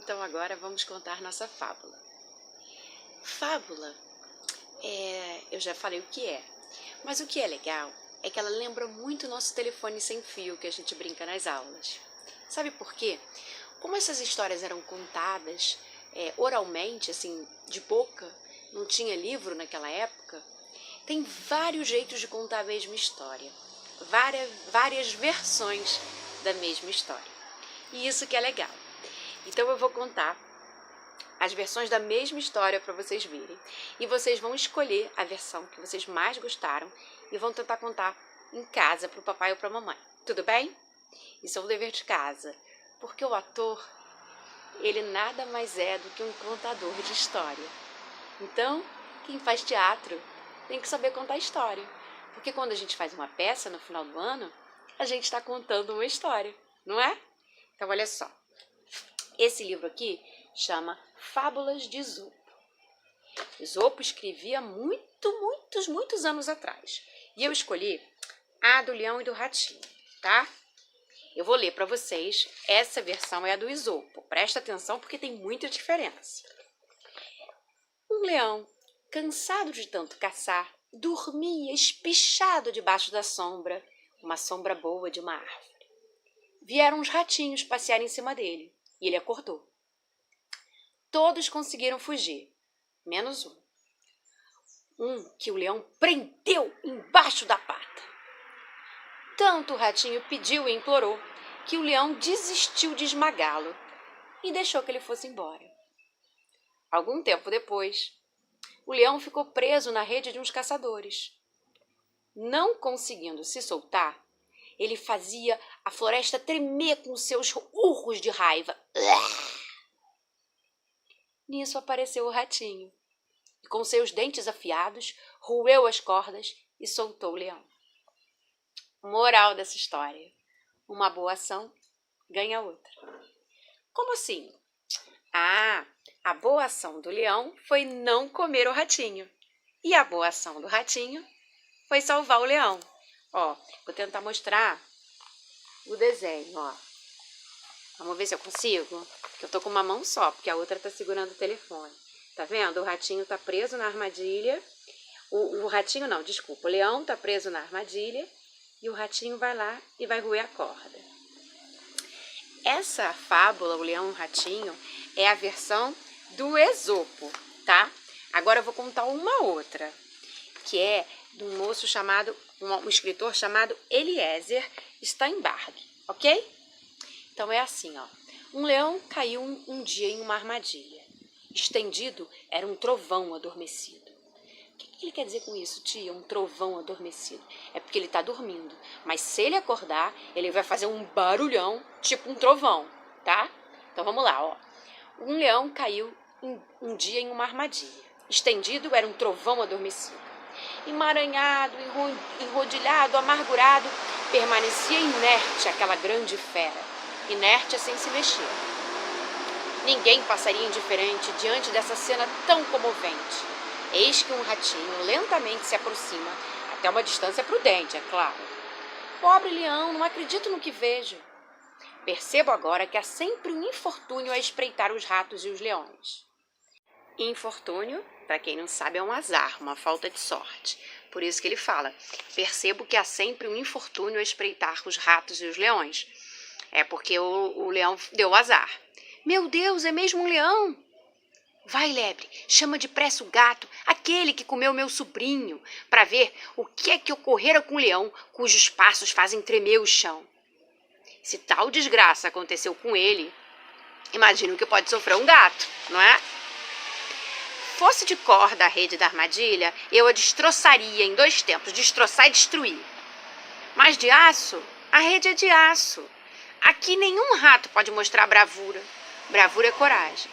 Então agora vamos contar nossa fábula. Fábula, eu já falei o que é, mas o que é legal é que ela lembra muito o nosso telefone sem fio que a gente brinca nas aulas. Sabe por quê? Como essas histórias eram contadas oralmente, assim, de boca, não tinha livro naquela época, tem vários jeitos de contar a mesma história, várias versões da mesma história. E isso que é legal. Então eu vou contar as versões da mesma história para vocês verem. E vocês vão escolher a versão que vocês mais gostaram e vão tentar contar em casa para o papai ou para a mamãe. Tudo bem? Isso é um dever de casa, porque o ator, ele nada mais é do que um contador de história. Então, quem faz teatro tem que saber contar história. Porque quando a gente faz uma peça no final do ano, a gente está contando uma história, não é? Então, olha só. Esse livro aqui chama Fábulas de Esopo. Esopo escrevia muitos anos atrás. E eu escolhi a do Leão e do Ratinho, tá? Eu vou ler para vocês. Essa versão é a do Esopo. Presta atenção porque tem muita diferença. Um leão, cansado de tanto caçar, dormia espichado debaixo da sombra, uma sombra boa de uma árvore. Vieram uns ratinhos passear em cima dele e ele acordou. Todos conseguiram fugir, menos um. Um que o leão prendeu embaixo da pata. Tanto o ratinho pediu e implorou que o leão desistiu de esmagá-lo e deixou que ele fosse embora. Algum tempo depois, o leão ficou preso na rede de uns caçadores. Não conseguindo se soltar, ele fazia a floresta tremer com seus urros de raiva. Nisso apareceu o ratinho e, com seus dentes afiados, roeu as cordas e soltou o leão. Moral dessa história: uma boa ação ganha outra. Como assim? A boa ação do leão foi não comer o ratinho. E a boa ação do ratinho foi salvar o leão. Ó, vou tentar mostrar o desenho, ó. Vamos ver se eu consigo. Eu tô com uma mão só, porque a outra tá segurando o telefone. Tá vendo? O ratinho tá preso na armadilha. O ratinho não, desculpa. O leão tá preso na armadilha e o ratinho vai lá e vai roer a corda. Essa fábula, o Leão e o Ratinho, é a versão do Esopo, tá? Agora eu vou contar uma outra, que é de um moço chamado, um escritor chamado Eliezer Steinberg, ok? Então é assim, ó. Um leão caiu um dia em uma armadilha. Estendido era um trovão adormecido. O que ele quer dizer com isso, tia? Um trovão adormecido. É porque ele está dormindo. Mas se ele acordar, ele vai fazer um barulhão, tipo um trovão, tá? Então vamos lá, ó. Um leão caiu um dia em uma armadilha. Estendido era um trovão adormecido. Emaranhado, enrodilhado, amargurado, permanecia inerte aquela grande fera. Inerte sem se mexer. Ninguém passaria indiferente diante dessa cena tão comovente. Eis que um ratinho lentamente se aproxima, até uma distância prudente, é claro. Pobre leão, não acredito no que vejo. Percebo agora que há sempre um infortúnio a espreitar os ratos e os leões. Infortúnio, para quem não sabe, é um azar, uma falta de sorte. Por isso que ele fala, percebo que há sempre um infortúnio a espreitar os ratos e os leões. É porque o leão deu azar. Meu Deus, é mesmo um leão? Vai, lebre, chama depressa o gato, aquele que comeu meu sobrinho, para ver o que é que ocorrera com o leão, cujos passos fazem tremer o chão. Se tal desgraça aconteceu com ele, imagino que pode sofrer um gato, não é? Fosse de corda a rede da armadilha, eu a destroçaria em 2 tempos, destroçar e destruir. Mas de aço, a rede é de aço. Aqui nenhum rato pode mostrar bravura. Bravura é coragem.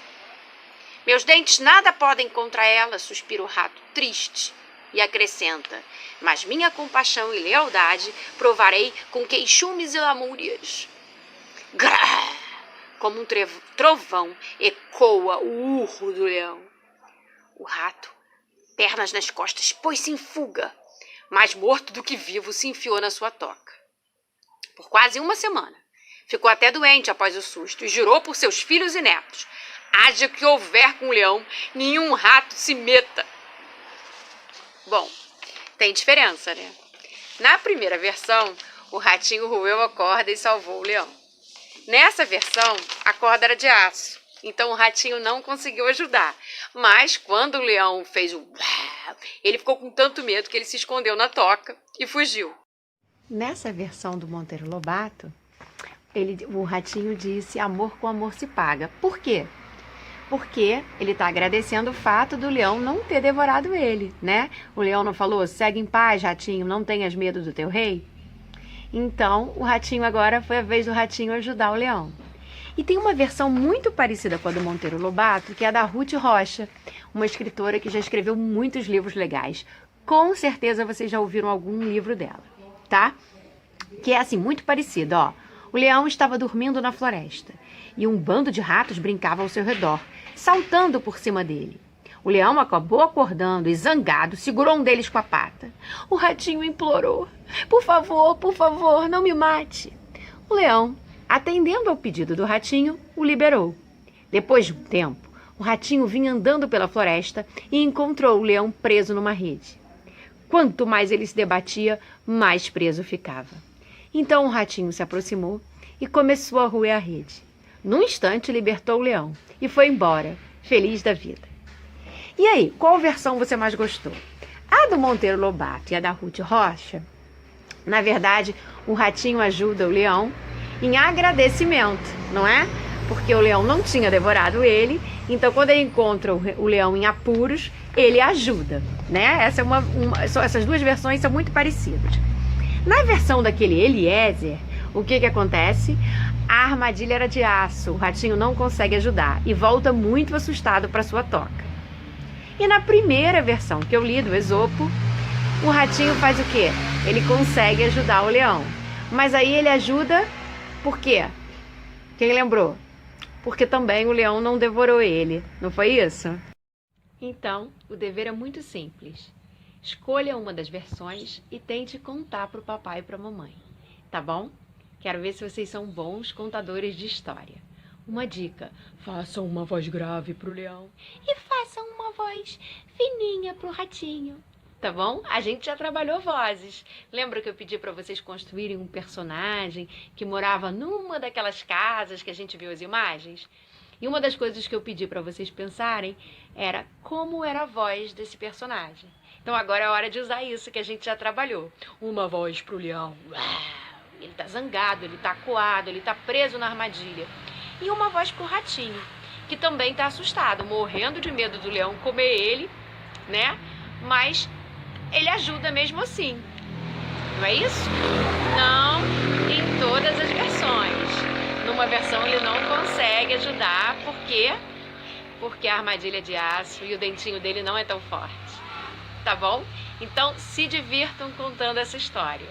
Meus dentes nada podem contra ela, suspira o rato, triste, e acrescenta, mas minha compaixão e lealdade provarei com queixumes e lamúrias. Grá! Como um trovão ecoa o urro do leão. O rato, pernas nas costas, pôs-se em fuga, mais morto do que vivo se enfiou na sua toca. Por quase 1 semana. Ficou até doente após o susto e jurou por seus filhos e netos. haja o que houver com o leão, nenhum rato se meta. Bom, tem diferença, né? Na primeira versão, o ratinho roeu a corda e salvou o leão. Nessa versão, a corda era de aço, então o ratinho não conseguiu ajudar. Mas quando o leão fez o uau, ele ficou com tanto medo que ele se escondeu na toca e fugiu. Nessa versão do Monteiro Lobato, o ratinho disse: amor com amor se paga. Por quê? Porque ele está agradecendo o fato do leão não ter devorado ele, né? O leão não falou: segue em paz, ratinho, não tenhas medo do teu rei? Então, o ratinho agora foi a vez do ratinho ajudar o leão. E tem uma versão muito parecida com a do Monteiro Lobato, que é a da Ruth Rocha, uma escritora que já escreveu muitos livros legais. Com certeza vocês já ouviram algum livro dela, tá? Que é assim, muito parecido, ó. O leão estava dormindo na floresta e um bando de ratos brincava ao seu redor, saltando por cima dele. O leão acabou acordando e, zangado, segurou um deles com a pata. O ratinho implorou: por favor, não me mate. O leão, atendendo ao pedido do ratinho, o liberou. Depois de um tempo, o ratinho vinha andando pela floresta e encontrou o leão preso numa rede. Quanto mais ele se debatia, mais preso ficava. Então o ratinho se aproximou e começou a roer a rede. Num instante, libertou o leão e foi embora, feliz da vida. E aí, qual versão você mais gostou? A do Monteiro Lobato e a da Ruth Rocha? Na verdade, o ratinho ajuda o leão em agradecimento, não é? Porque o leão não tinha devorado ele, então quando ele encontra o leão em apuros, ele ajuda, né? Essas duas versões são muito parecidas. Na versão daquele Eliezer, o que acontece? A armadilha era de aço, o ratinho não consegue ajudar e volta muito assustado para sua toca. E na primeira versão que eu li do Esopo, o ratinho faz o quê? Ele consegue ajudar o leão. Mas aí ele ajuda por quê? Quem lembrou? Porque também o leão não devorou ele, não foi isso? Então, o dever é muito simples. Escolha uma das versões e tente contar para o papai e para a mamãe, tá bom? Quero ver se vocês são bons contadores de história. Uma dica: façam uma voz grave pro leão e façam uma voz fininha pro ratinho, tá bom? A gente já trabalhou vozes. Lembra que eu pedi para vocês construírem um personagem que morava numa daquelas casas que a gente viu as imagens? E uma das coisas que eu pedi para vocês pensarem era como era a voz desse personagem. Então agora é hora de usar isso que a gente já trabalhou. Uma voz pro leão. Ele tá zangado, ele tá acuado, ele tá preso na armadilha. E uma voz pro ratinho, que também tá assustado, morrendo de medo do leão comer ele, né? Mas ele ajuda mesmo assim. Não é isso? Não em todas as versões. Numa versão ele não consegue ajudar, por quê? Porque a armadilha é de aço e o dentinho dele não é tão forte. Tá bom? Então se divirtam contando essa história.